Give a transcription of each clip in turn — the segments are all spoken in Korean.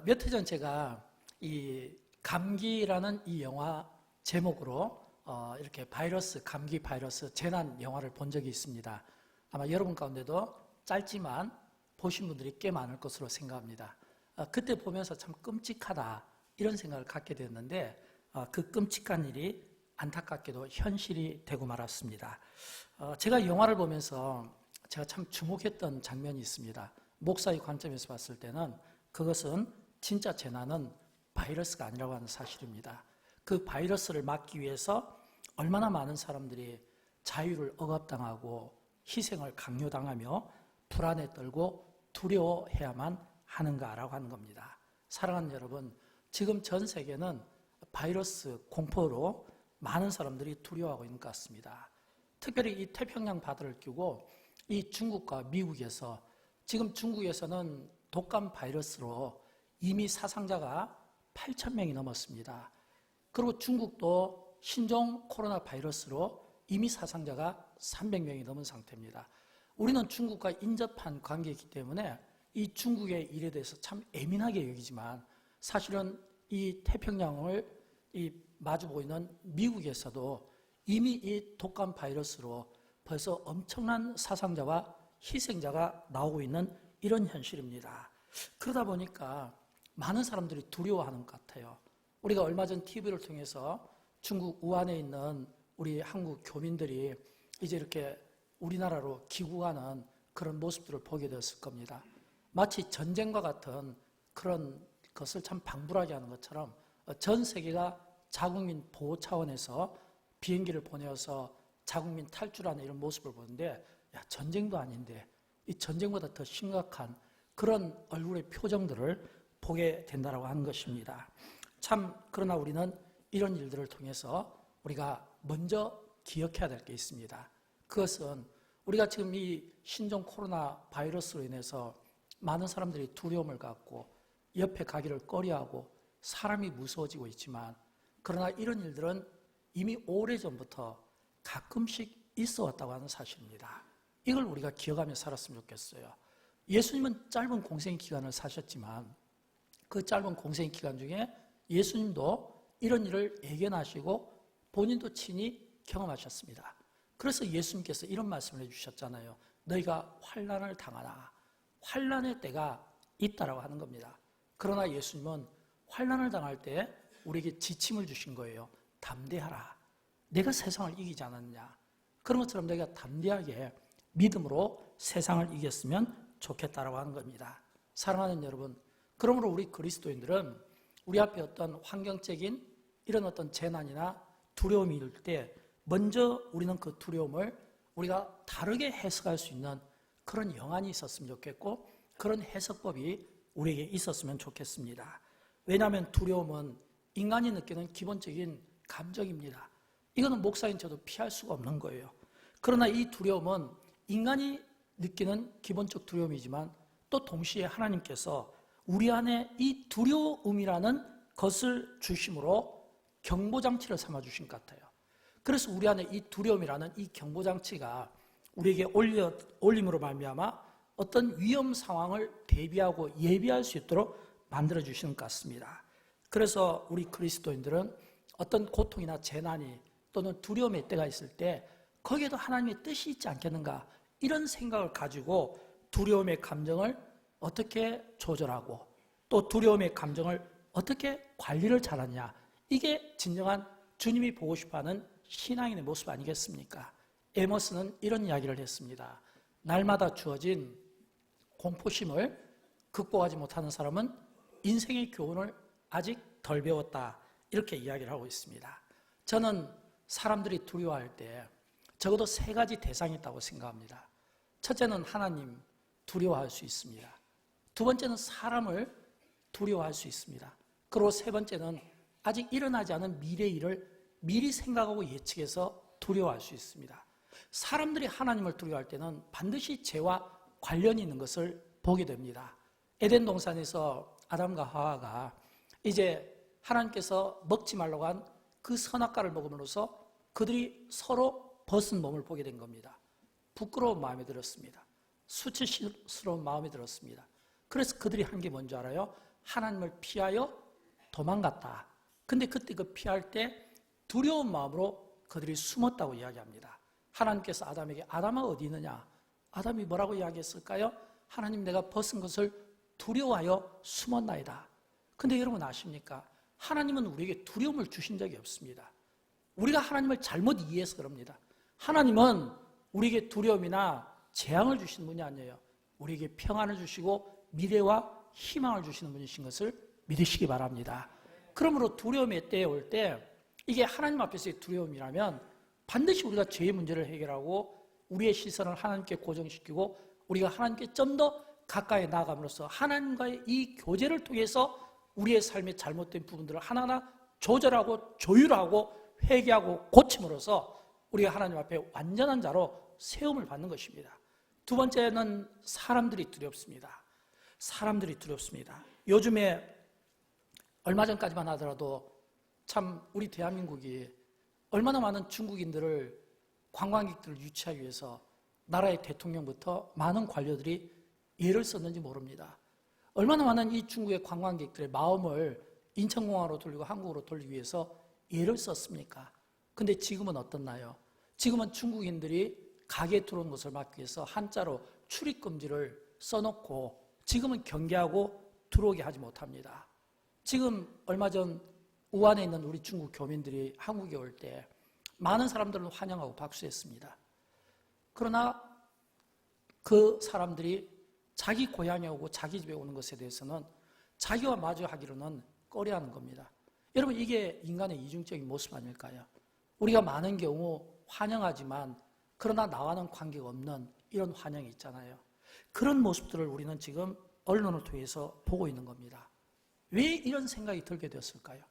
몇 해 전 제가 이 감기라는 이 영화 제목으로 이렇게 감기 바이러스 재난 영화를 본 적이 있습니다. 아마 여러분 가운데도 짧지만 보신 분들이 꽤 많을 것으로 생각합니다. 그때 보면서 참 끔찍하다 이런 생각을 갖게 되었는데 그 끔찍한 일이 안타깝게도 현실이 되고 말았습니다. 제가 영화를 보면서 제가 참 주목했던 장면이 있습니다. 목사의 관점에서 봤을 때는 그것은 진짜 재난은 바이러스가 아니라고 하는 사실입니다. 그 바이러스를 막기 위해서 얼마나 많은 사람들이 자유를 억압당하고 희생을 강요당하며 불안에 떨고 두려워해야만 하는가라고 하는 겁니다. 사랑하는 여러분, 지금 전 세계는 바이러스 공포로 많은 사람들이 두려워하고 있는 것 같습니다. 특별히 이 태평양 바다를 끼고 이 중국과 미국에서 지금 중국에서는 독감 바이러스로 이미 사상자가 8,000명이 넘었습니다. 그리고 중국도 신종 코로나 바이러스로 이미 사상자가 300명이 넘은 상태입니다. 우리는 중국과 인접한 관계이기 때문에 이 중국의 일에 대해서 참 예민하게 여기지만 사실은 이 태평양을 마주보고 있는 미국에서도 이미 이 독감 바이러스로 벌써 엄청난 사상자와 희생자가 나오고 있는 이런 현실입니다. 그러다 보니까 많은 사람들이 두려워하는 것 같아요. 우리가 얼마 전 TV를 통해서 중국 우한에 있는 우리 한국 교민들이 이제 이렇게 우리나라로 귀국하는 그런 모습들을 보게 되었을 겁니다. 마치 전쟁과 같은 그런 것을 참 방불하게 하는 것처럼 전 세계가 자국민 보호 차원에서 비행기를 보내어서 자국민 탈출하는 이런 모습을 보는데 전쟁도 아닌데 이 전쟁보다 더 심각한 그런 얼굴의 표정들을 보게 된다고 하는 것입니다. 참 그러나 우리는 이런 일들을 통해서 우리가 먼저 기억해야 될 게 있습니다. 그것은 우리가 지금 이 신종 코로나 바이러스로 인해서 많은 사람들이 두려움을 갖고 옆에 가기를 꺼려하고 사람이 무서워지고 있지만 그러나 이런 일들은 이미 오래전부터 가끔씩 있어 왔다고 하는 사실입니다. 이걸 우리가 기억하며 살았으면 좋겠어요. 예수님은 짧은 공생 기간을 사셨지만 그 짧은 공생 기간 중에 예수님도 이런 일을 예견하시고 본인도 친히 경험하셨습니다. 그래서 예수님께서 이런 말씀을 해주셨잖아요. 너희가 환난을 당하나 환난의 때가 있다라고 하는 겁니다. 그러나 예수님은 환난을 당할 때 우리에게 지침을 주신 거예요. 담대하라. 내가 세상을 이기지 않았냐. 그런 것처럼 내가 담대하게 믿음으로 세상을 이겼으면 좋겠다라고 하는 겁니다. 사랑하는 여러분, 그러므로 우리 그리스도인들은 우리 앞에 어떤 환경적인 이런 어떤 재난이나 두려움이 일 때 먼저 우리는 그 두려움을 우리가 다르게 해석할 수 있는 그런 영안이 있었으면 좋겠고 그런 해석법이 우리에게 있었으면 좋겠습니다. 왜냐하면 두려움은 인간이 느끼는 기본적인 감정입니다. 이거는 목사인 저도 피할 수가 없는 거예요. 그러나 이 두려움은 인간이 느끼는 기본적 두려움이지만 또 동시에 하나님께서 우리 안에 이 두려움이라는 것을 주심으로 경보장치를 삼아주신 것 같아요. 그래서 우리 안에 이 두려움이라는 이 경보장치가 우리에게 올림으로 말미암아 어떤 위험 상황을 대비하고 예비할 수 있도록 만들어주시는 것 같습니다. 그래서 우리 그리스도인들은 어떤 고통이나 재난이 또는 두려움의 때가 있을 때 거기에도 하나님의 뜻이 있지 않겠는가 이런 생각을 가지고 두려움의 감정을 어떻게 조절하고 또 두려움의 감정을 어떻게 관리를 잘하냐 이게 진정한 주님이 보고 싶어하는 신앙인의 모습 아니겠습니까? 에머스는 이런 이야기를 했습니다. 날마다 주어진 공포심을 극복하지 못하는 사람은 인생의 교훈을 아직 덜 배웠다 이렇게 이야기를 하고 있습니다. 저는 사람들이 두려워할 때 적어도 세 가지 대상이 있다고 생각합니다. 첫째는 하나님 두려워할 수 있습니다. 두 번째는 사람을 두려워할 수 있습니다. 그리고 세 번째는 아직 일어나지 않은 미래의 일을 미리 생각하고 예측해서 두려워할 수 있습니다. 사람들이 하나님을 두려워할 때는 반드시 죄와 관련이 있는 것을 보게 됩니다. 에덴 동산에서 아담과 하와가 이제 하나님께서 먹지 말라고 한 그 선악과를 먹음으로써 그들이 서로 벗은 몸을 보게 된 겁니다. 부끄러운 마음이 들었습니다. 수치스러운 마음이 들었습니다. 그래서 그들이 한 게 뭔지 알아요? 하나님을 피하여 도망갔다. 근데 그때 그 피할 때 두려운 마음으로 그들이 숨었다고 이야기합니다. 하나님께서 아담에게 아담아 어디 있느냐? 아담이 뭐라고 이야기했을까요? 하나님 내가 벗은 것을 두려워하여 숨었나이다. 근데 여러분 아십니까? 하나님은 우리에게 두려움을 주신 적이 없습니다. 우리가 하나님을 잘못 이해해서 그럽니다. 하나님은 우리에게 두려움이나 재앙을 주시는 분이 아니에요. 우리에게 평안을 주시고 미래와 희망을 주시는 분이신 것을 믿으시기 바랍니다. 그러므로 두려움의 때에 올 때 이게 하나님 앞에서의 두려움이라면 반드시 우리가 죄의 문제를 해결하고 우리의 시선을 하나님께 고정시키고 우리가 하나님께 좀 더 가까이 나아감으로써 하나님과의 이 교제를 통해서 우리의 삶의 잘못된 부분들을 하나하나 조절하고 조율하고 회개하고 고침으로써 우리가 하나님 앞에 완전한 자로 세움을 받는 것입니다. 두 번째는 사람들이 두렵습니다. 사람들이 두렵습니다. 요즘에 얼마 전까지만 하더라도 참 우리 대한민국이 얼마나 많은 중국인들을 관광객들을 유치하기 위해서 나라의 대통령부터 많은 관료들이 예를 썼는지 모릅니다. 얼마나 많은 이 중국의 관광객들의 마음을 인천공항으로 돌리고 한국으로 돌리기 위해서 예를 썼습니까? 근데 지금은 어떻나요? 지금은 중국인들이 가게에 들어오는 것을 막기 위해서 한자로 출입금지를 써놓고 지금은 경계하고 들어오게 하지 못합니다. 지금 얼마 전 우한에 있는 우리 중국 교민들이 한국에 올 때 많은 사람들을 환영하고 박수했습니다. 그러나 그 사람들이 자기 고향에 오고 자기 집에 오는 것에 대해서는 자기와 마주하기로는 꺼려하는 겁니다. 여러분 이게 인간의 이중적인 모습 아닐까요? 우리가 많은 경우 환영하지만 그러나 나와는 관계가 없는 이런 환영이 있잖아요. 그런 모습들을 우리는 지금 언론을 통해서 보고 있는 겁니다. 왜 이런 생각이 들게 되었을까요?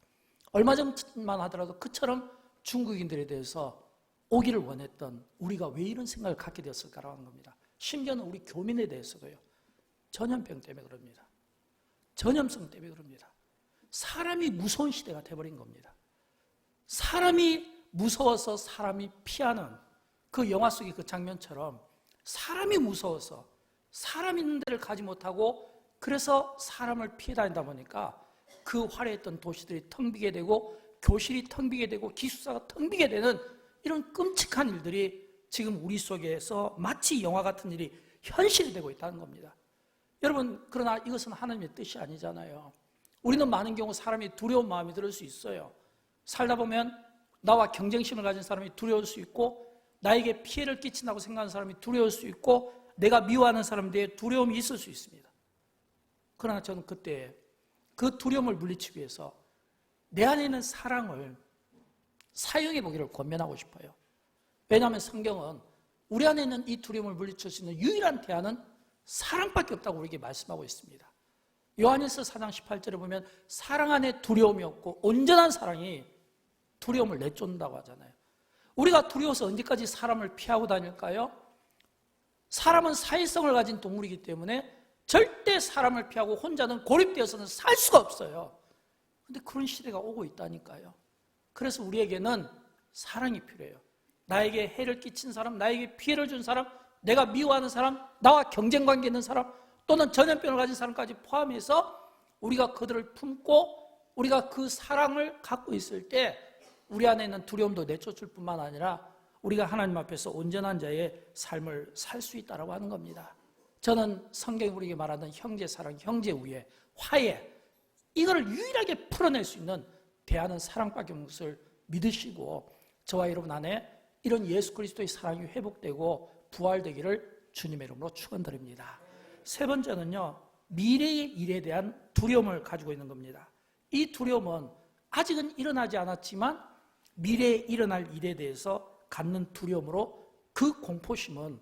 얼마 전만 하더라도 그처럼 중국인들에 대해서 오기를 원했던 우리가 왜 이런 생각을 갖게 되었을까라는 겁니다. 심지어는 우리 교민에 대해서도요. 전염병 때문에 그럽니다. 전염성 때문에 그럽니다. 사람이 무서운 시대가 돼버린 겁니다. 사람이 무서워서 사람이 피하는 그 영화 속의 그 장면처럼 사람이 무서워서 사람 있는 데를 가지 못하고 그래서 사람을 피해 다니다 보니까 그 화려했던 도시들이 텅 비게 되고 교실이 텅 비게 되고 기숙사가 텅 비게 되는 이런 끔찍한 일들이 지금 우리 속에서 마치 영화 같은 일이 현실이 되고 있다는 겁니다. 여러분 그러나 이것은 하나님의 뜻이 아니잖아요. 우리는 많은 경우 사람이 두려운 마음이 들 수 있어요. 살다 보면 나와 경쟁심을 가진 사람이 두려울 수 있고 나에게 피해를 끼친다고 생각하는 사람이 두려울 수 있고 내가 미워하는 사람에 대해 두려움이 있을 수 있습니다. 그러나 저는 그때 그 두려움을 물리치기 위해서 내 안에 있는 사랑을 사용해 보기를 권면하고 싶어요. 왜냐하면 성경은 우리 안에 있는 이 두려움을 물리칠 수 있는 유일한 대안은 사랑밖에 없다고 우리에게 말씀하고 있습니다. 요한일서 4장 18절에 보면 사랑 안에 두려움이 없고 온전한 사랑이 두려움을 내쫓는다고 하잖아요. 우리가 두려워서 언제까지 사람을 피하고 다닐까요? 사람은 사회성을 가진 동물이기 때문에 절대 사람을 피하고 혼자는 고립되어서는 살 수가 없어요. 그런데 그런 시대가 오고 있다니까요. 그래서 우리에게는 사랑이 필요해요. 나에게 해를 끼친 사람, 나에게 피해를 준 사람, 내가 미워하는 사람, 나와 경쟁관계 있는 사람, 또는 전염병을 가진 사람까지 포함해서 우리가 그들을 품고 우리가 그 사랑을 갖고 있을 때 우리 안에 있는 두려움도 내쫓을 뿐만 아니라 우리가 하나님 앞에서 온전한 자의 삶을 살 수 있다고 하는 겁니다. 저는 성경이 우리에게 말하는 형제 사랑, 형제 우애, 화해 이거를 유일하게 풀어낼 수 있는 대안은 사랑밖에 없는 것을 믿으시고 저와 여러분 안에 이런 예수 그리스도의 사랑이 회복되고 부활되기를 주님의 이름으로 축원드립니다. 세 번째는요, 미래의 일에 대한 두려움을 가지고 있는 겁니다. 이 두려움은 아직은 일어나지 않았지만 미래에 일어날 일에 대해서 갖는 두려움으로 그 공포심은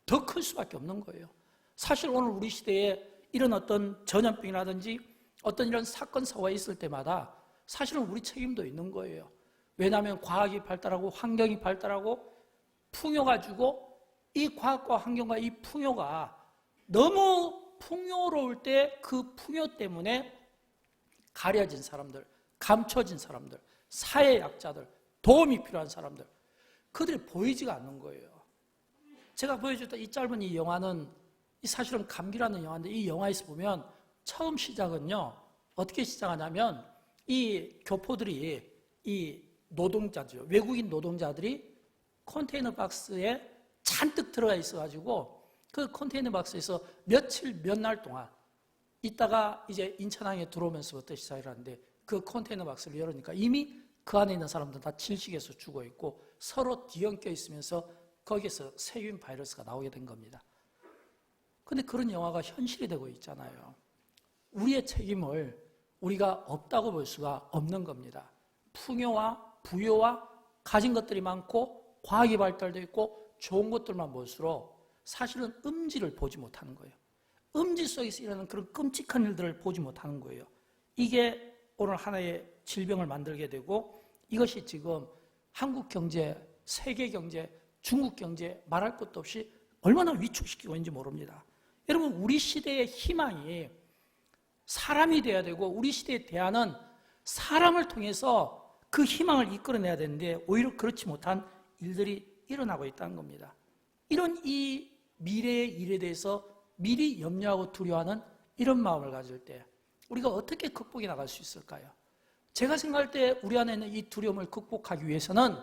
더 클 수밖에 없는 거예요. 사실 오늘 우리 시대에 이런 어떤 전염병이라든지 어떤 이런 사건, 사고가 있을 때마다 사실은 우리 책임도 있는 거예요. 왜냐하면 과학이 발달하고 환경이 발달하고 풍요가 주고 이 과학과 환경과 이 풍요가 너무 풍요로울 때 그 풍요 때문에 가려진 사람들, 감춰진 사람들, 사회 약자들, 도움이 필요한 사람들 그들이 보이지가 않는 거예요. 제가 보여줬던 이 짧은 이 영화는 사실은 감기라는 영화인데 이 영화에서 보면 처음 시작은요 어떻게 시작하냐면 이 교포들이, 이 노동자죠, 외국인 노동자들이 컨테이너 박스에 잔뜩 들어가 있어가지고 그 컨테이너 박스에서 며칠 몇 날 동안 있다가 이제 인천항에 들어오면서부터 시작을 하는데, 그 컨테이너 박스를 열으니까 이미 그 안에 있는 사람들은 다 질식해서 죽어 있고 서로 뒤엉켜 있으면서 거기에서 세균 바이러스가 나오게 된 겁니다. 근데 그런 영화가 현실이 되고 있잖아요. 우리의 책임을 우리가 없다고 볼 수가 없는 겁니다. 풍요와 부요와 가진 것들이 많고 과학이 발달되어 있고 좋은 것들만 볼수록 사실은 음지를 보지 못하는 거예요. 음지 속에서 일어나는 그런 끔찍한 일들을 보지 못하는 거예요. 이게 오늘 하나의 질병을 만들게 되고, 이것이 지금 한국 경제, 세계 경제, 중국 경제 말할 것도 없이 얼마나 위축시키고 있는지 모릅니다. 여러분, 우리 시대의 희망이 사람이 돼야 되고, 우리 시대의 대안은 사람을 통해서 그 희망을 이끌어내야 되는데 오히려 그렇지 못한 일들이 일어나고 있다는 겁니다. 이런 이 미래의 일에 대해서 미리 염려하고 두려워하는 이런 마음을 가질 때 우리가 어떻게 극복해 나갈 수 있을까요? 제가 생각할 때 우리 안에 있는 이 두려움을 극복하기 위해서는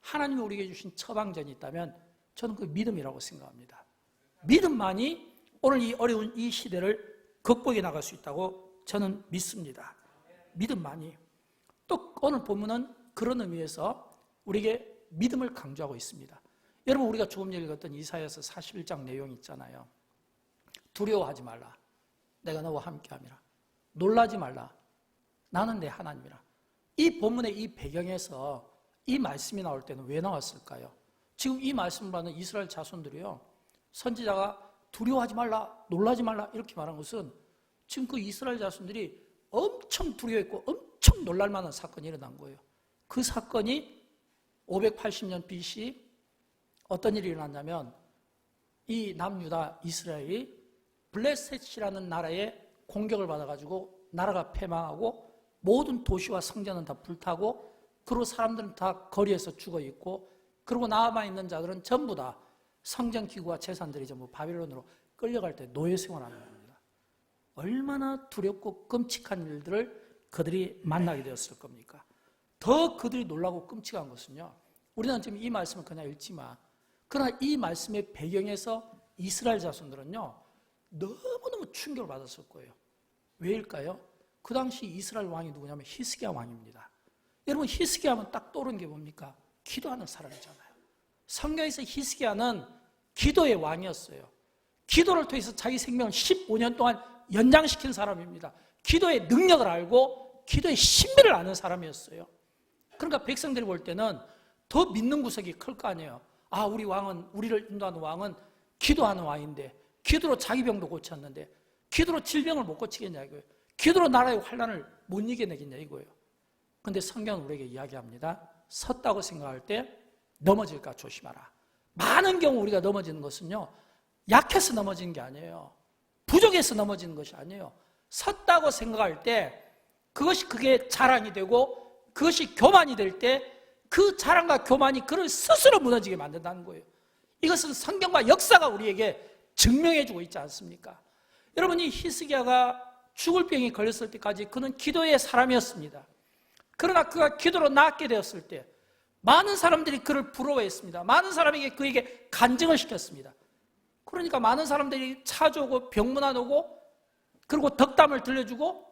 하나님이 우리에게 주신 처방전이 있다면 저는 그 믿음이라고 생각합니다. 믿음만이 오늘 이 어려운 이 시대를 극복해 나갈 수 있다고 저는 믿습니다. 믿음만이. 또 오늘 본문은 그런 의미에서 우리에게 믿음을 강조하고 있습니다. 여러분, 우리가 조금 전에 읽었던 이사야서 41장 내용이 있잖아요. 두려워하지 말라. 내가 너와 함께함이라. 놀라지 말라. 나는 내 하나님이라. 이 본문의 이 배경에서 이 말씀이 나올 때는 왜 나왔을까요? 지금 이 말씀을 받는 이스라엘 자손들이요, 선지자가 두려워하지 말라, 놀라지 말라 이렇게 말한 것은 지금 그 이스라엘 자손들이 엄청 두려워했고 엄청 놀랄 만한 사건이 일어난 거예요. 그 사건이 580년 BC 어떤 일이 일어났냐면, 이 남유다 이스라엘이 블레셋이라는 나라에 공격을 받아가지고 나라가 패망하고 모든 도시와 성전은 다 불타고, 그리고 사람들은 다 거리에서 죽어 있고, 그리고 남아있는 자들은 전부 다 성전 기구와 재산들이 전부 바빌론으로 끌려갈 때 노예 생활하는 겁니다. 얼마나 두렵고 끔찍한 일들을 그들이 만나게 되었을 겁니까? 더 그들이 놀라고 끔찍한 것은요, 우리는 지금 이 말씀을 그냥 읽지만, 그러나 이 말씀의 배경에서 이스라엘 자손들은요 너무너무 충격을 받았을 거예요. 왜일까요? 그 당시 이스라엘 왕이 누구냐면 히스기야 왕입니다. 여러분, 히스기야 하면 딱 떠오르는 게 뭡니까? 기도하는 사람이잖아요. 성경에서 히스기야는 기도의 왕이었어요. 기도를 통해서 자기 생명을 15년 동안 연장시킨 사람입니다. 기도의 능력을 알고 기도의 신비를 아는 사람이었어요. 그러니까 백성들이 볼 때는 더 믿는 구석이 클 거 아니에요. 아, 우리 왕은, 우리를 인도하는 왕은 기도하는 왕인데, 기도로 자기 병도 고쳤는데 기도로 질병을 못 고치겠냐 이거예요. 기도로 나라의 환난을 못 이겨내겠냐 이거예요. 그런데 성경은 우리에게 이야기합니다. 섰다고 생각할 때 넘어질까 조심하라. 많은 경우 우리가 넘어지는 것은요, 약해서 넘어지는 게 아니에요. 부족해서 넘어지는 것이 아니에요. 섰다고 생각할 때 그게 자랑이 되고 그것이 교만이 될 때 그 자랑과 교만이 그를 스스로 무너지게 만든다는 거예요. 이것은 성경과 역사가 우리에게 증명해 주고 있지 않습니까? 여러분이 히스기야가 죽을 병이 걸렸을 때까지 그는 기도의 사람이었습니다. 그러나 그가 기도로 낫게 되었을 때 많은 사람들이 그를 부러워했습니다. 많은 사람에게 그에게 간증을 시켰습니다. 그러니까 많은 사람들이 찾아오고 병문안 오고 그리고 덕담을 들려주고,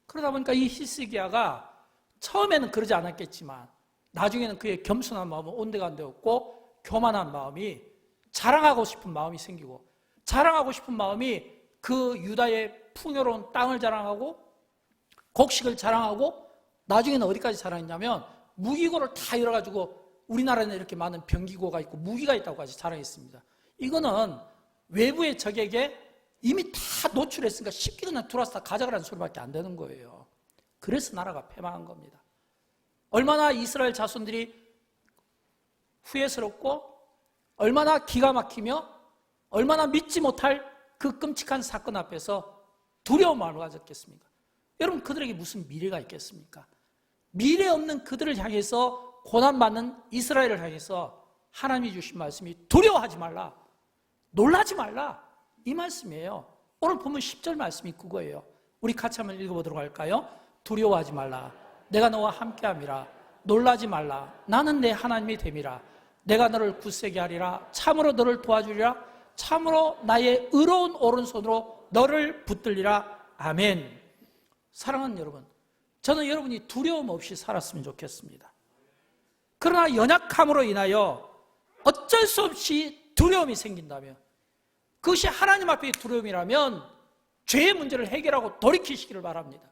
그러다 보니까 이 히스기야가 처음에는 그러지 않았겠지만 나중에는 그의 겸손한 마음은 온데가 안 되었고, 교만한 마음이, 자랑하고 싶은 마음이 생기고, 자랑하고 싶은 마음이 그 유다의 풍요로운 땅을 자랑하고 곡식을 자랑하고, 나중에는 어디까지 자랑했냐면 무기고를 다 열어가지고 우리나라에는 이렇게 많은 병기고가 있고 무기가 있다고까지 자랑했습니다. 이거는 외부의 적에게 이미 다 노출했으니까 쉽게 그냥 들어와서 다 가져가라는 소리밖에 안 되는 거예요. 그래서 나라가 패망한 겁니다. 얼마나 이스라엘 자손들이 후회스럽고 얼마나 기가 막히며 얼마나 믿지 못할 그 끔찍한 사건 앞에서 두려운 마음을 가졌겠습니까? 여러분, 그들에게 무슨 미래가 있겠습니까? 미래 없는 그들을 향해서, 고난받는 이스라엘을 향해서 하나님이 주신 말씀이 두려워하지 말라, 놀라지 말라, 이 말씀이에요. 오늘 보면 10절 말씀이 그거예요. 우리 같이 한번 읽어보도록 할까요? 두려워하지 말라. 내가 너와 함께함이라. 놀라지 말라. 나는 내 하나님이 됨이라. 내가 너를 굳세게 하리라. 참으로 너를 도와주리라. 참으로 나의 의로운 오른손으로 너를 붙들리라. 아멘. 사랑하는 여러분, 저는 여러분이 두려움 없이 살았으면 좋겠습니다. 그러나 연약함으로 인하여 어쩔 수 없이 두려움이 생긴다면, 그것이 하나님 앞의 두려움이라면 죄의 문제를 해결하고 돌이키시기를 바랍니다.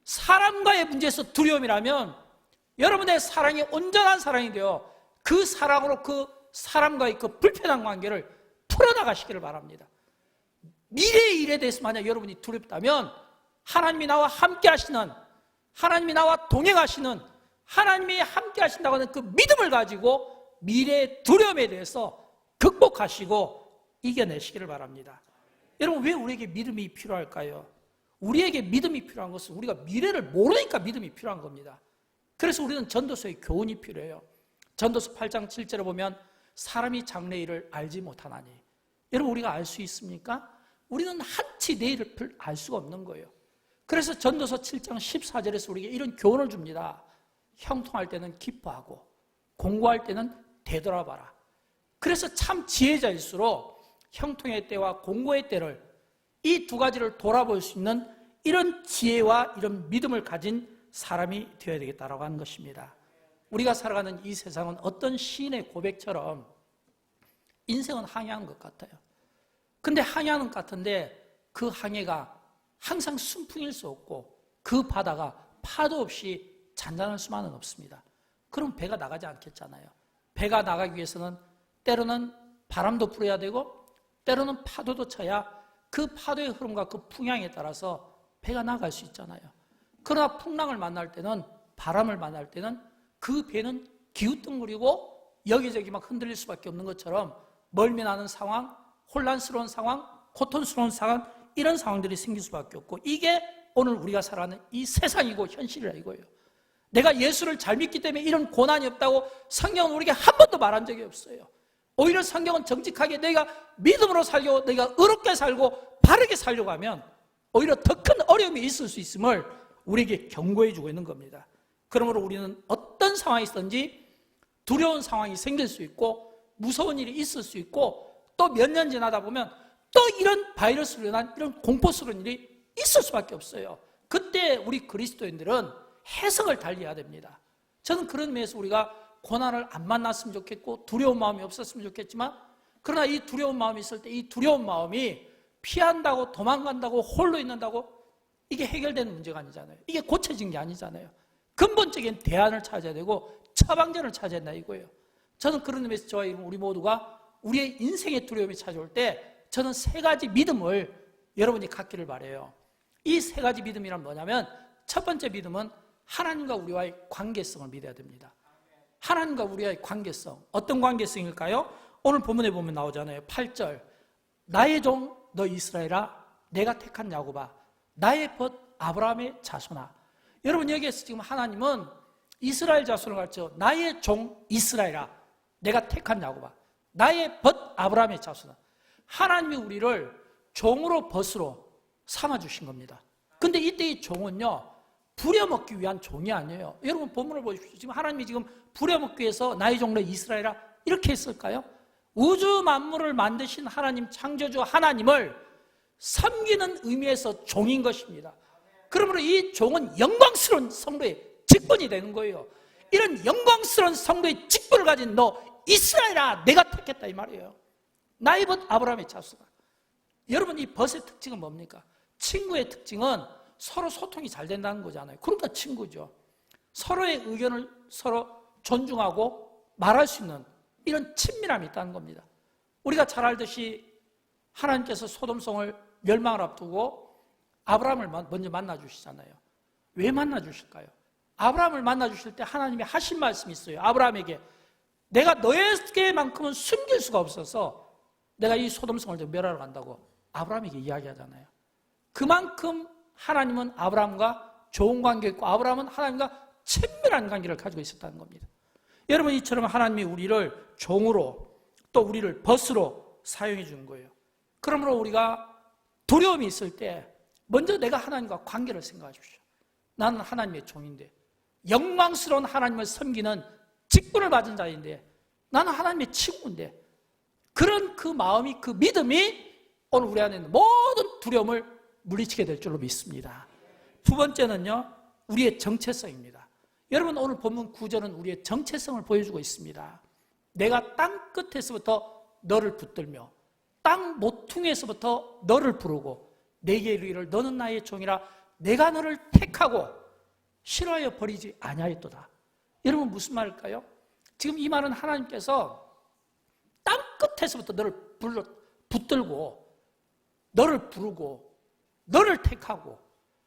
사람과의 문제에서 두려움이라면 여러분의 사랑이 온전한 사랑이 되어 그 사랑으로 그 사람과의 그 불편한 관계를 풀어나가시기를 바랍니다. 미래의 일에 대해서 만약 여러분이 두렵다면 하나님이 나와 함께 하시는, 하나님이 나와 동행하시는, 하나님이 함께 하신다고 하는 그 믿음을 가지고 미래의 두려움에 대해서 극복하시고 이겨내시기를 바랍니다. 여러분, 왜 우리에게 믿음이 필요할까요? 우리에게 믿음이 필요한 것은 우리가 미래를 모르니까 믿음이 필요한 겁니다. 그래서 우리는 전도서의 교훈이 필요해요. 전도서 8장 7절에 보면 사람이 장래일을 알지 못하나니. 여러분, 우리가 알 수 있습니까? 우리는 한치 내일을 알 수가 없는 거예요. 그래서 전도서 7장 14절에서 우리에게 이런 교훈을 줍니다. 형통할 때는 기뻐하고 공고할 때는 되돌아봐라. 그래서 참 지혜자일수록 형통의 때와 공고의 때를, 이 두 가지를 돌아볼 수 있는 이런 지혜와 이런 믿음을 가진 사람이 되어야 되겠다라고 하는 것입니다. 우리가 살아가는 이 세상은 어떤 시인의 고백처럼 인생은 항해하는 것 같아요. 근데 항해하는 것 같은데 그 항해가 항상 순풍일 수 없고 그 바다가 파도 없이 잔잔할 수만은 없습니다. 그럼 배가 나가지 않겠잖아요. 배가 나가기 위해서는 때로는 바람도 불어야 되고 때로는 파도도 쳐야 그 파도의 흐름과 그 풍향에 따라서 배가 나갈 수 있잖아요. 그러나 풍랑을 만날 때는, 바람을 만날 때는 그 배는 기우뚱거리고 여기저기 막 흔들릴 수밖에 없는 것처럼 멀미나는 상황, 혼란스러운 상황, 고통스러운 상황, 이런 상황들이 생길 수밖에 없고, 이게 오늘 우리가 살아가는 이 세상이고 현실이라 이거예요. 내가 예수를 잘 믿기 때문에 이런 고난이 없다고 성경은 우리에게 한 번도 말한 적이 없어요. 오히려 성경은 정직하게 내가 믿음으로 살고 내가 의롭게 살고 바르게 살려고 하면 오히려 더 큰 어려움이 있을 수 있음을 우리에게 경고해 주고 있는 겁니다. 그러므로 우리는 어떤 상황이 있든지 두려운 상황이 생길 수 있고 무서운 일이 있을 수 있고 또 몇 년 지나다 보면 또 이런 바이러스로 인한 이런 공포스러운 일이 있을 수밖에 없어요. 그때 우리 그리스도인들은 해석을 달리해야 됩니다. 저는 그런 면에서 우리가 고난을 안 만났으면 좋겠고 두려운 마음이 없었으면 좋겠지만, 그러나 이 두려운 마음이 있을 때 이 두려운 마음이 피한다고 도망간다고 홀로 있는다고 이게 해결되는 문제가 아니잖아요. 이게 고쳐진 게 아니잖아요. 근본적인 대안을 찾아야 되고 처방전을 찾아야 된다 이거예요. 저는 그런 의미에서 저와 우리 모두가 우리의 인생의 두려움이 찾아올 때 저는 세 가지 믿음을 여러분이 갖기를 바라요. 이 세 가지 믿음이란 뭐냐면, 첫 번째 믿음은 하나님과 우리와의 관계성을 믿어야 됩니다. 하나님과 우리와의 관계성, 어떤 관계성일까요? 오늘 본문에 보면 나오잖아요. 8절, 나의 종 너 이스라엘아, 내가 택한 야곱아, 나의 벗 아브라함의 자손아. 여러분, 여기에서 지금 하나님은 이스라엘 자손을 가르쳐 나의 종 이스라엘아, 내가 택한 야곱아, 나의 벗 아브라함의 자손아. 하나님이 우리를 종으로 벗으로 삼아주신 겁니다. 근데 이때 이 종은요, 부려먹기 위한 종이 아니에요. 여러분 본문을 보십시오. 지금 하나님이 지금 부려먹기 위해서 나의 종로 이스라엘아 이렇게 했을까요? 우주 만물을 만드신 하나님, 창조주 하나님을 섬기는 의미에서 종인 것입니다. 그러므로 이 종은 영광스러운 성도의 직분이 되는 거예요. 이런 영광스러운 성도의 직분을 가진 너 이스라엘아, 내가 택했다 이 말이에요. 나의 벗 아브라함의 자손아. 여러분, 이 벗의 특징은 뭡니까? 친구의 특징은 서로 소통이 잘 된다는 거잖아요. 그러니까 친구죠. 서로의 의견을 서로 존중하고 말할 수 있는 이런 친밀함이 있다는 겁니다. 우리가 잘 알듯이 하나님께서 소돔성을 멸망을 앞두고 아브라함을 먼저 만나주시잖아요. 왜 만나주실까요? 아브라함을 만나주실 때 하나님이 하신 말씀이 있어요. 아브라함에게 내가 너에게만큼은 숨길 수가 없어서 내가 이 소돔성을 멸하러 간다고 아브라함에게 이야기하잖아요. 그만큼 하나님은 아브라함과 좋은 관계였고 아브라함은 하나님과 친밀한 관계를 가지고 있었다는 겁니다. 여러분, 이처럼 하나님이 우리를 종으로 또 우리를 벗으로 사용해 주는 거예요. 그러므로 우리가 두려움이 있을 때 먼저 내가 하나님과 관계를 생각하십시오. 나는 하나님의 종인데, 영광스러운 하나님을 섬기는 직분을 받은 자인데, 나는 하나님의 친구인데, 그런 그 마음이, 그 믿음이 오늘 우리 안에 있는 모든 두려움을 물리치게 될 줄로 믿습니다. 두 번째는요, 우리의 정체성입니다. 여러분, 오늘 본문 9절은 우리의 정체성을 보여주고 있습니다. 내가 땅 끝에서부터 너를 붙들며 땅 모퉁이에서부터 너를 부르고 내게 이르기를 너는 나의 종이라 내가 너를 택하고 싫어하여 버리지 아니하였도다. 여러분, 무슨 말일까요? 지금 이 말은 하나님께서 땅 끝에서부터 너를 붙들고 너를 부르고 너를 택하고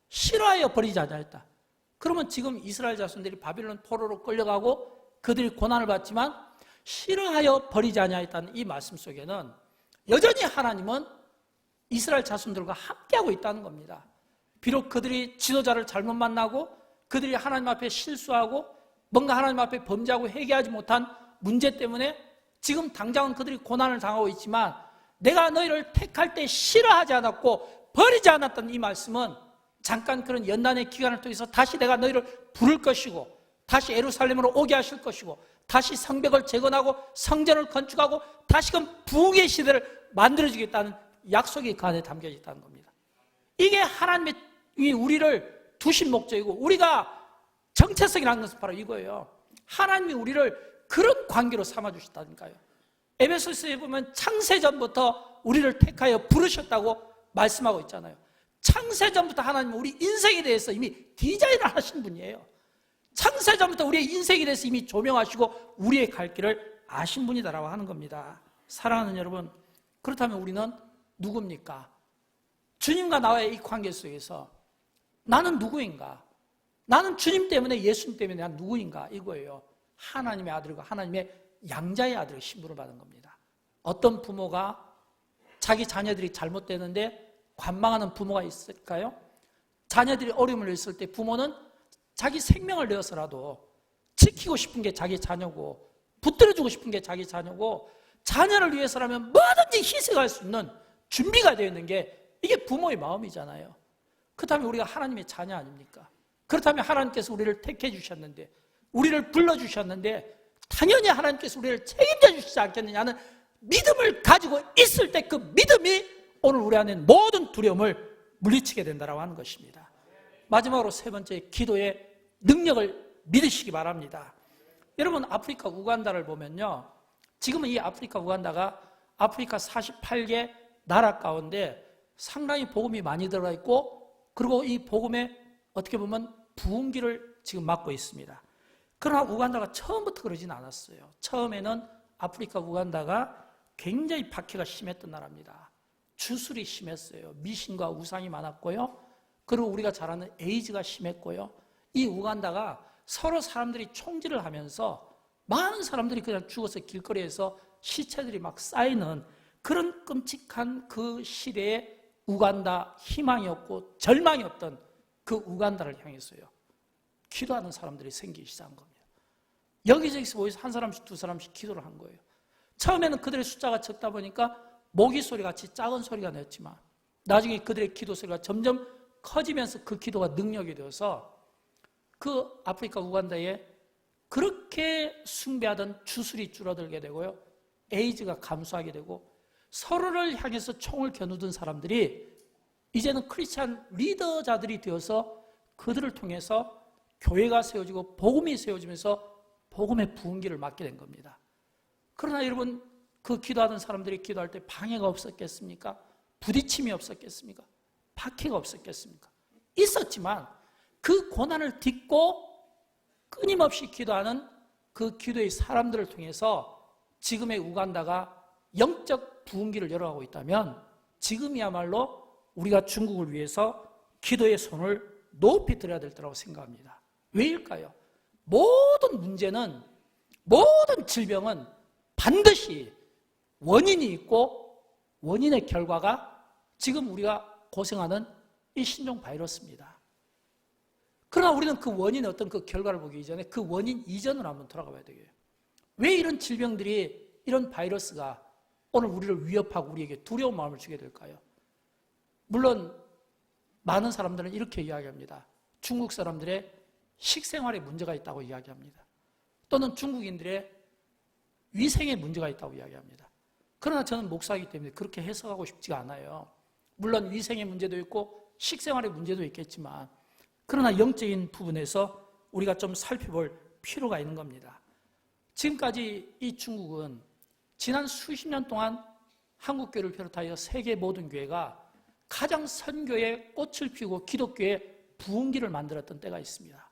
싫어하여 버리지 아니하였다. 그러면 지금 이스라엘 자손들이 바빌론 포로로 끌려가고 그들이 고난을 받지만 싫어하여 버리지 아니하였다는 이 말씀 속에는 여전히 하나님은 이스라엘 자손들과 함께하고 있다는 겁니다. 비록 그들이 지도자를 잘못 만나고 그들이 하나님 앞에 실수하고 뭔가 하나님 앞에 범죄하고 회개하지 못한 문제 때문에 지금 당장은 그들이 고난을 당하고 있지만 내가 너희를 택할 때 싫어하지 않았고 버리지 않았던 이 말씀은 잠깐 그런 연단의 기간을 통해서 다시 내가 너희를 부를 것이고 다시 예루살렘으로 오게 하실 것이고 다시 성벽을 재건하고 성전을 건축하고 다시금 부흥의 시대를 만들어주겠다는 약속이 그 안에 담겨 있다는 겁니다. 이게 하나님의 우리를 두신 목적이고 우리가 정체성이라는 것은 바로 이거예요. 하나님이 우리를 그런 관계로 삼아주셨다니까요. 에베소서에 보면 창세전부터 우리를 택하여 부르셨다고 말씀하고 있잖아요. 창세전부터 하나님은 우리 인생에 대해서 이미 디자인을 하신 분이에요. 창세전부터 우리의 인생에 대해서 이미 조명하시고 우리의 갈 길을 아신 분이다라고 하는 겁니다. 사랑하는 여러분, 그렇다면 우리는 누굽니까? 주님과 나와의 이 관계 속에서 나는 누구인가? 나는 주님 때문에, 예수님 때문에 난 누구인가? 이거예요. 하나님의 아들과 하나님의 양자의 아들의 신분을 받은 겁니다. 어떤 부모가 자기 자녀들이 잘못되는데 관망하는 부모가 있을까요? 자녀들이 어려움을 있을 때 부모는 자기 생명을 내어서라도 지키고 싶은 게 자기 자녀고 붙들어주고 싶은 게 자기 자녀고 자녀를 위해서라면 뭐든지 희생할 수 있는 준비가 되어 있는 게 이게 부모의 마음이잖아요. 그렇다면 우리가 하나님의 자녀 아닙니까? 그렇다면 하나님께서 우리를 택해 주셨는데 우리를 불러주셨는데 당연히 하나님께서 우리를 책임져 주시지 않겠느냐는 믿음을 가지고 있을 때 그 믿음이 오늘 우리 안에 모든 두려움을 물리치게 된다고 하는 것입니다. 마지막으로 세 번째, 기도의 능력을 믿으시기 바랍니다. 여러분, 아프리카 우간다를 보면요, 지금은 이 아프리카 우간다가 아프리카 48개 나라 가운데 상당히 복음이 많이 들어가 있고 그리고 이 복음에 어떻게 보면 부흥기를 지금 맡고 있습니다. 그러나 우간다가 처음부터 그러진 않았어요. 처음에는 아프리카 우간다가 굉장히 박해가 심했던 나라입니다. 주술이 심했어요. 미신과 우상이 많았고요. 그리고 우리가 잘 아는 에이즈가 심했고요. 이 우간다가 서로 사람들이 총질을 하면서 많은 사람들이 그냥 죽어서 길거리에서 시체들이 막 쌓이는 그런 끔찍한 그 시대에 우간다 희망이 없고 절망이 없던 그 우간다를 향해서요, 기도하는 사람들이 생기기 시작한 겁니다. 여기저기서 모여서 한 사람씩 두 사람씩 기도를 한 거예요. 처음에는 그들의 숫자가 적다 보니까 모기 소리 같이 작은 소리가 났지만 나중에 그들의 기도 소리가 점점 커지면서 그 기도가 능력이 되어서 그 아프리카 우간다에 그렇게 숭배하던 주술이 줄어들게 되고요, 에이즈가 감소하게 되고 서로를 향해서 총을 겨누던 사람들이 이제는 크리스찬 리더자들이 되어서 그들을 통해서 교회가 세워지고 복음이 세워지면서 복음의 부흥기를 맡게 된 겁니다. 그러나 여러분, 그 기도하던 사람들이 기도할 때 방해가 없었겠습니까? 부딪힘이 없었겠습니까? 박해가 없었겠습니까? 있었지만 그 고난을 딛고 끊임없이 기도하는 그 기도의 사람들을 통해서 지금의 우간다가 영적 부흥기를 열어가고 있다면 지금이야말로 우리가 중국을 위해서 기도의 손을 높이 들어야 될 때라고 생각합니다. 왜일까요? 모든 문제는, 모든 질병은 반드시 원인이 있고 원인의 결과가 지금 우리가 고생하는 이 신종 바이러스입니다. 그러나 우리는 그 원인의 어떤 그 결과를 보기 이전에 그 원인 이전으로 한번 돌아가 봐야 되겠어요. 왜 이런 질병들이, 이런 바이러스가 오늘 우리를 위협하고 우리에게 두려운 마음을 주게 될까요? 물론 많은 사람들은 이렇게 이야기합니다. 중국 사람들의 식생활에 문제가 있다고 이야기합니다. 또는 중국인들의 위생에 문제가 있다고 이야기합니다. 그러나 저는 목사이기 때문에 그렇게 해석하고 싶지가 않아요. 물론 위생의 문제도 있고 식생활의 문제도 있겠지만, 그러나 영적인 부분에서 우리가 좀 살펴볼 필요가 있는 겁니다. 지금까지 이 중국은 지난 수십 년 동안 한국교회를 비롯하여 세계 모든 교회가 가장 선교의 꽃을 피우고 기독교의 부흥기를 만들었던 때가 있습니다.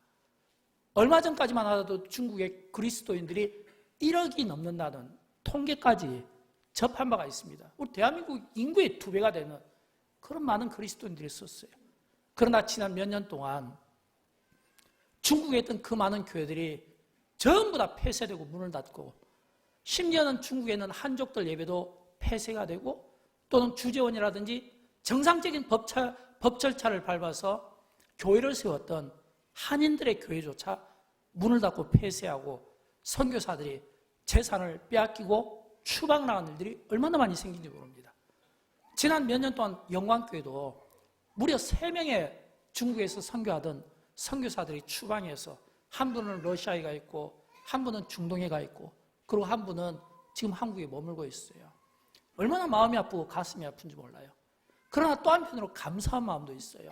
얼마 전까지만 하더라도 중국의 그리스도인들이 1억이 넘는다는 통계까지 접한 바가 있습니다. 우리 대한민국 인구의 2배가 되는 그런 많은 그리스도인들이 있었어요. 그러나 지난 몇 년 동안 중국에 있던 그 많은 교회들이 전부 다 폐쇄되고 문을 닫고, 심지어는 중국에는 한족들 예배도 폐쇄가 되고, 또는 주재원이라든지 정상적인 법 절차를 밟아서 교회를 세웠던 한인들의 교회조차 문을 닫고 폐쇄하고, 선교사들이 재산을 빼앗기고 추방 나간 일들이 얼마나 많이 생긴지 모릅니다. 지난 몇 년 동안 영광교회도 무려 3명의 중국에서 선교하던 선교사들이 추방해서, 한 분은 러시아에 가 있고, 한 분은 중동에 가 있고, 그리고 한 분은 지금 한국에 머물고 있어요. 얼마나 마음이 아프고 가슴이 아픈지 몰라요. 그러나 또 한편으로 감사한 마음도 있어요.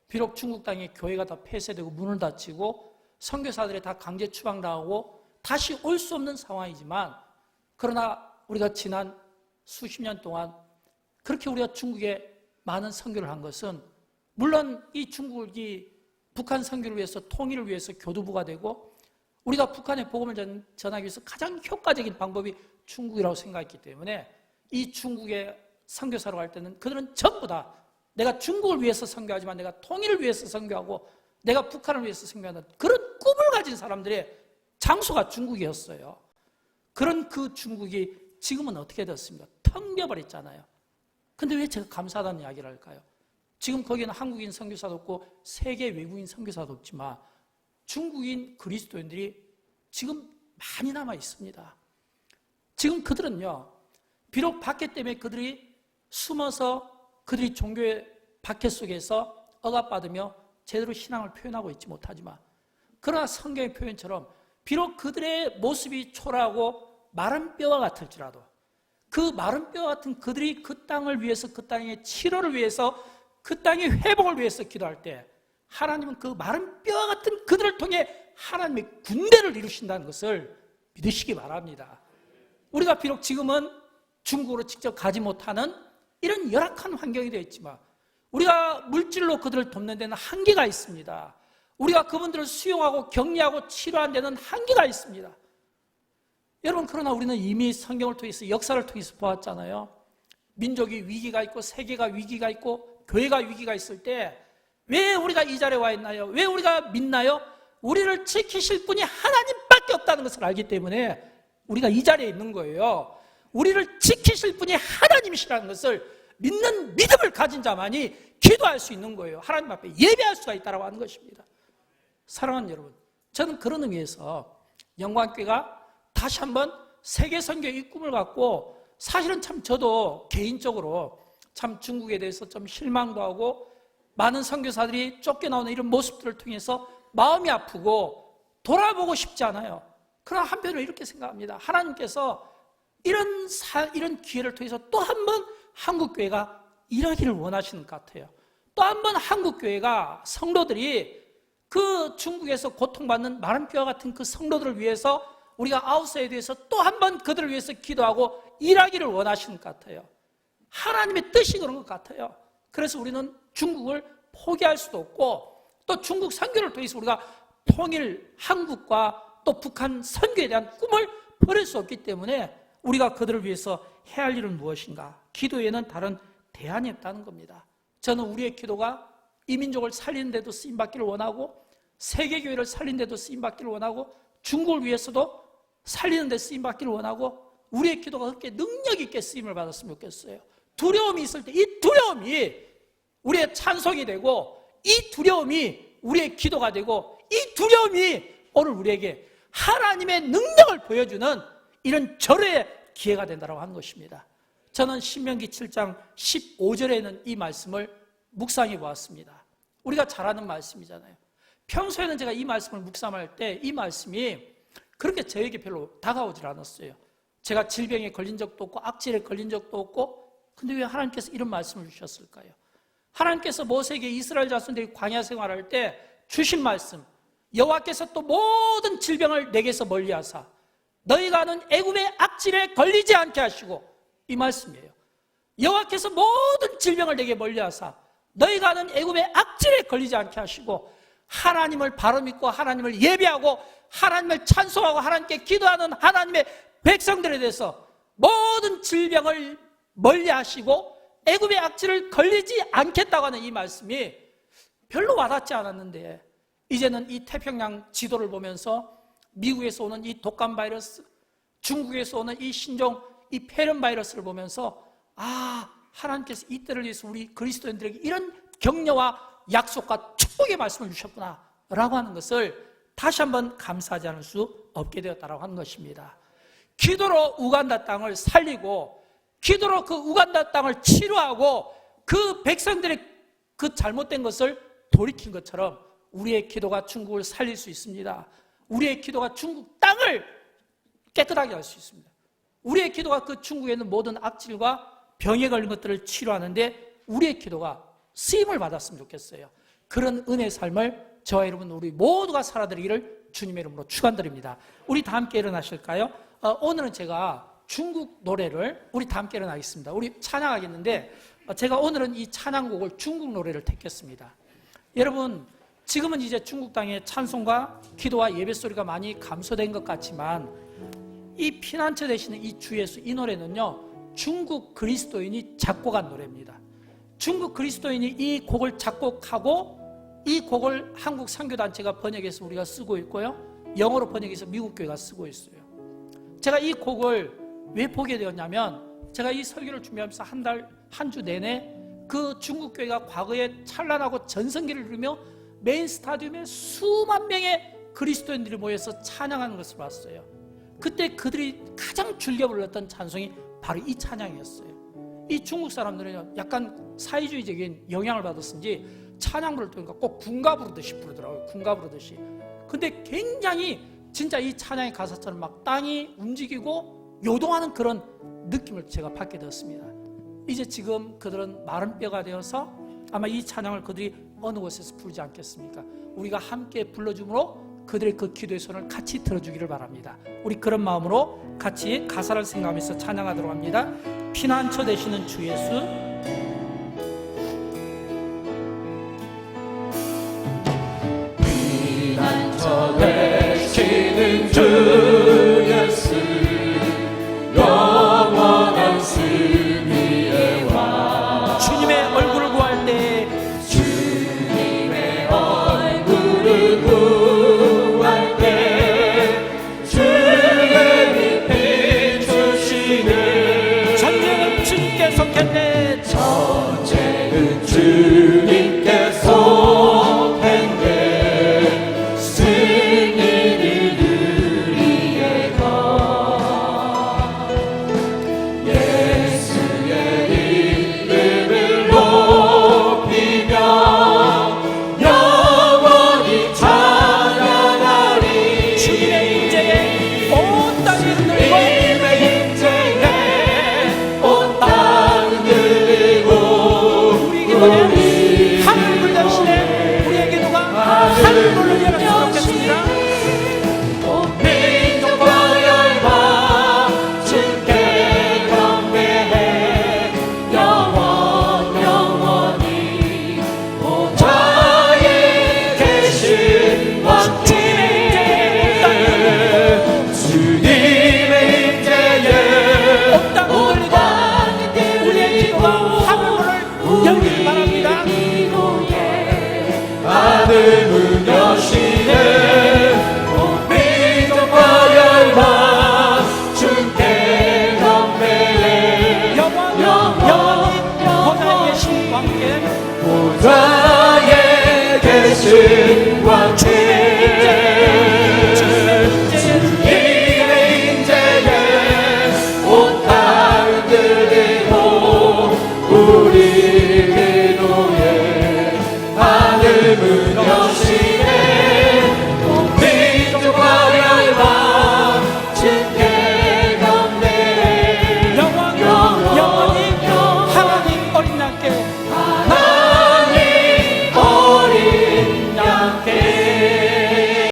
비록 중국 땅에 교회가 다 폐쇄되고 문을 닫히고 선교사들이 다 강제 추방당하고 다시 올 수 없는 상황이지만, 그러나 우리가 지난 수십 년 동안 그렇게 우리가 중국에 많은 선교를 한 것은, 물론 이 중국이 북한 선교를 위해서, 통일을 위해서 교두부가 되고, 우리가 북한에 복음을 전하기 위해서 가장 효과적인 방법이 중국이라고 생각했기 때문에, 이 중국의 선교사로 갈 때는 그들은 전부 다 내가 중국을 위해서 선교하지만 내가 통일을 위해서 선교하고 내가 북한을 위해서 선교하는 그런 꿈을 가진 사람들의 장소가 중국이었어요. 그런 그 중국이 지금은 어떻게 됐습니까? 텅 비어버렸잖아요. 근데 왜 제가 감사하다는 이야기를 할까요? 지금 거기는 한국인 선교사도 없고 세계 외국인 선교사도 없지만 중국인 그리스도인들이 지금 많이 남아 있습니다. 지금 그들은요, 비록 박해 때문에 그들이 숨어서 그들이 종교의 박해 속에서 억압받으며 제대로 신앙을 표현하고 있지 못하지만, 그러나 성경의 표현처럼 비록 그들의 모습이 초라하고 마른 뼈와 같을지라도, 그 마른 뼈와 같은 그들이 그 땅을 위해서, 그 땅의 치료를 위해서, 그 땅의 회복을 위해서 기도할 때 하나님은 그 마른 뼈와 같은 그들을 통해 하나님의 군대를 이루신다는 것을 믿으시기 바랍니다. 우리가 비록 지금은 중국으로 직접 가지 못하는 이런 열악한 환경이 되어 있지만, 우리가 물질로 그들을 돕는 데는 한계가 있습니다. 우리가 그분들을 수용하고 격려하고 치료하는 데는 한계가 있습니다. 여러분, 그러나 우리는 이미 성경을 통해서, 역사를 통해서 보았잖아요. 민족이 위기가 있고 세계가 위기가 있고 교회가 위기가 있을 때 왜 우리가 이 자리에 와 있나요? 왜 우리가 믿나요? 우리를 지키실 분이 하나님밖에 없다는 것을 알기 때문에 우리가 이 자리에 있는 거예요. 우리를 지키실 분이 하나님이시라는 것을 믿는 믿음을 가진 자만이 기도할 수 있는 거예요. 하나님 앞에 예배할 수가 있다고 하는 것입니다. 사랑하는 여러분, 저는 그런 의미에서 영광교회가 다시 한번 세계 선교의 꿈을 갖고, 사실은 참 저도 개인적으로 참 중국에 대해서 좀 실망도 하고, 많은 선교사들이 쫓겨나오는 이런 모습들을 통해서 마음이 아프고 돌아보고 싶지 않아요. 그러나 한편으로 이렇게 생각합니다. 하나님께서 이런 기회를 통해서 또 한 번 한국교회가 일하기를 원하시는 것 같아요. 또 한 번 한국교회가, 성도들이 그 중국에서 고통받는 마른 뼈와 같은 그 성도들을 위해서, 우리가 아웃사이드에서 또 한 번 그들을 위해서 기도하고 일하기를 원하시는 것 같아요. 하나님의 뜻이 그런 것 같아요. 그래서 우리는 중국을 포기할 수도 없고, 또 중국 선교를 통해서 우리가 통일 한국과 또 북한 선교에 대한 꿈을 버릴 수 없기 때문에 우리가 그들을 위해서 해야 할 일은 무엇인가? 기도에는 다른 대안이 없다는 겁니다. 저는 우리의 기도가 이민족을 살리는 데도 쓰임받기를 원하고, 세계교회를 살리는 데도 쓰임받기를 원하고, 중국을 위해서도 살리는 데 쓰임받기를 원하고, 우리의 기도가 그렇게 능력 있게 쓰임을 받았으면 좋겠어요. 두려움이 있을 때 이 두려움이 우리의 찬송이 되고, 이 두려움이 우리의 기도가 되고, 이 두려움이 오늘 우리에게 하나님의 능력을 보여주는 이런 절호의 기회가 된다고 하는 것입니다. 저는 신명기 7장 15절에 있는 이 말씀을 묵상해 보았습니다. 우리가 잘 아는 말씀이잖아요. 평소에는 제가 이 말씀을 묵상할 때 이 말씀이 그렇게 저에게 별로 다가오질 않았어요. 제가 질병에 걸린 적도 없고 악질에 걸린 적도 없고, 근데 왜 하나님께서 이런 말씀을 주셨을까요? 하나님께서 모세에게 이스라엘 자손들이 광야 생활할 때 주신 말씀, 여호와께서 또 모든 질병을 내게서 멀리하사 너희가 하는 애굽의 악질에 걸리지 않게 하시고, 이 말씀이에요. 여호와께서 모든 질병을 내게 멀리하사 너희가 하는 애굽의 악질에 걸리지 않게 하시고, 하나님을 바로 믿고 하나님을 예배하고 하나님을 찬송하고 하나님께 기도하는 하나님의 백성들에 대해서 모든 질병을 멀리하시고 애굽의 악질을 걸리지 않겠다고 하는 이 말씀이 별로 와닿지 않았는데, 이제는 이 태평양 지도를 보면서 미국에서 오는 이 독감 바이러스, 중국에서 오는 이 신종, 이 폐렴 바이러스를 보면서 하나님께서 이때를 위해서 우리 그리스도인들에게 이런 격려와 약속과 축복의 말씀을 주셨구나 라고 하는 것을 다시 한번 감사하지 않을 수 없게 되었다고 하는 것입니다. 기도로 우간다 땅을 살리고, 기도로 그 우간다 땅을 치료하고 그 백성들의 그 잘못된 것을 돌이킨 것처럼 우리의 기도가 중국을 살릴 수 있습니다. 우리의 기도가 중국 땅을 깨끗하게 할 수 있습니다. 우리의 기도가 그 중국에 있는 모든 악질과 병에 걸린 것들을 치료하는데 우리의 기도가 쓰임을 받았으면 좋겠어요. 그런 은혜의 삶을 저와 여러분 우리 모두가 살아드리기를 주님의 이름으로 축원드립니다. 우리 다 함께 일어나실까요? 오늘은 제가 중국 노래를 우리 다 함께 일어나겠습니다. 우리 찬양하겠는데, 제가 오늘은 이 찬양곡을 중국 노래를 택했습니다. 여러분, 지금은 이제 중국 땅의 찬송과 기도와 예배 소리가 많이 감소된 것 같지만, 이 피난처 되시는 이 주 예수, 이 노래는요 중국 그리스도인이 작곡한 노래입니다. 중국 그리스도인이 이 곡을 작곡하고 이 곡을 한국 선교단체가 번역해서 우리가 쓰고 있고요, 영어로 번역해서 미국 교회가 쓰고 있어요. 제가 이 곡을 왜 보게 되었냐면, 제가 이 설교를 준비하면서 한 주 내내 그 중국 교회가 과거에 찬란하고 전성기를 누리며 메인 스타디움에 수만 명의 그리스도인들이 모여서 찬양하는 것을 봤어요. 그때 그들이 가장 즐겨 불렀던 찬송이 바로 이 찬양이었어요. 이 중국 사람들은 약간 사회주의적인 영향을 받았는지 찬양 부를 때니까 꼭 군가 부르듯이 부르더라고요. 군가 부르듯이. 근데 굉장히 진짜 이 찬양의 가사처럼 막 땅이 움직이고 요동하는 그런 느낌을 제가 받게 되었습니다. 이제 지금 그들은 마른 뼈가 되어서 아마 이 찬양을 그들이 어느 곳에서 부르지 않겠습니까? 우리가 함께 불러줌으로 그들의 그 기도의 손을 같이 들어주기를 바랍니다. 우리 그런 마음으로 같이 가사를 생각하면서 찬양하도록 합니다. 피난처 되시는 주 예수, 피난처